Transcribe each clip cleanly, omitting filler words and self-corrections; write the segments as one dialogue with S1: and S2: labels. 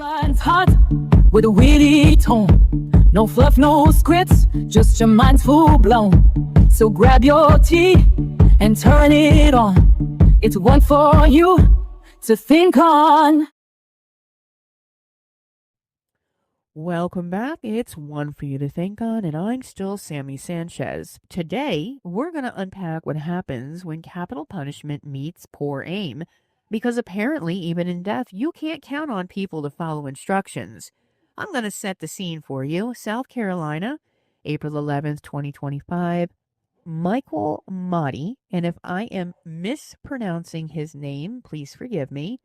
S1: Lines hot with a witty tone. No fluff, no scripts, just your mind's full blown. So grab your tea and turn it on. It's one for you to think on.
S2: Welcome back. It's one for you to think on, and I'm still Sammy Sanchez. Today, we're going to unpack what happens when capital punishment meets poor aim. Because apparently, even in death, you can't count on people to follow instructions. I'm going to set the scene for you. South Carolina, April 11th, 2025. Mikal Mahdi, and if I am mispronouncing his name, please forgive me.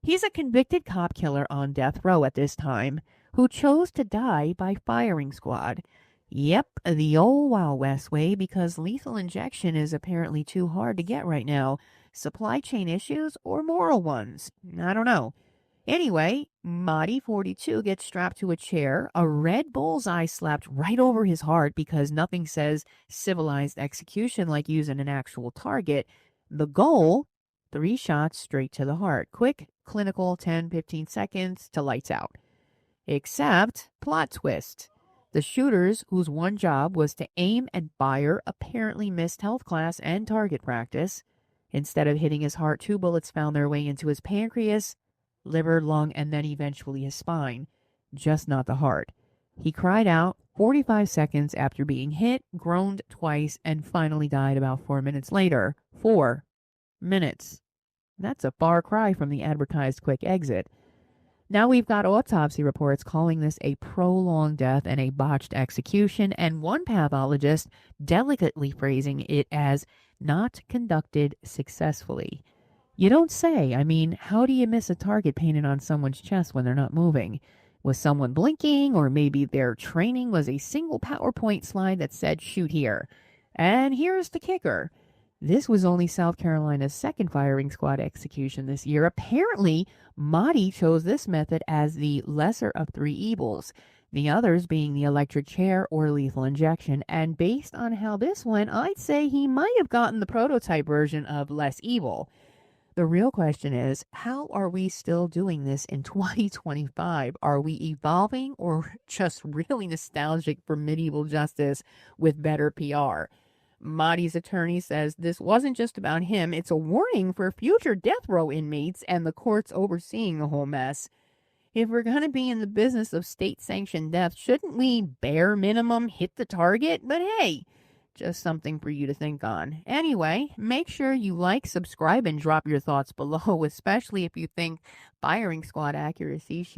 S2: He's a convicted cop killer on death row at this time who chose to die by firing squad. Yep, the old Wild West way, because lethal injection is apparently too hard to get right now. Supply chain issues or moral ones? I don't know. Anyway, Mahdi, 42, gets strapped to a chair, a red bullseye slapped right over his heart because nothing says civilized execution like using an actual target. The goal, 3 shots straight to the heart. Quick, clinical, 10-15 seconds to lights out. Except, plot twist. The shooters, whose one job was to aim and fire, apparently missed health class and target practice. Instead of hitting his heart, 2 bullets found their way into his pancreas, liver, lung, and then eventually his spine. Just not the heart. He cried out 45 seconds after being hit, groaned twice, and finally died about 4 minutes later. 4 minutes. That's a far cry from the advertised quick exit. Now we've got autopsy reports calling this a prolonged death and a botched execution, and one pathologist delicately phrasing it as not conducted successfully. You don't say. I mean, how do you miss a target painted on someone's chest when they're not moving? Was someone blinking, or maybe their training was a single PowerPoint slide that said shoot here? And here's the kicker. This was only South Carolina's second firing squad execution this year. Apparently, Mahdi chose this method as the lesser of 3 evils, the others being the electric chair or lethal injection. And based on how this went, I'd say he might have gotten the prototype version of less evil. The real question is, how are we still doing this in 2025? Are we evolving or just really nostalgic for medieval justice with better PR? Mahdi's attorney says this wasn't just about him. It's a warning for future death row inmates and the courts overseeing the whole mess. If we're going to be in the business of state-sanctioned death, shouldn't we bare minimum hit the target? But hey, just something for you to think on. Anyway, make sure you like, subscribe, and drop your thoughts below, especially if you think firing squad accuracy should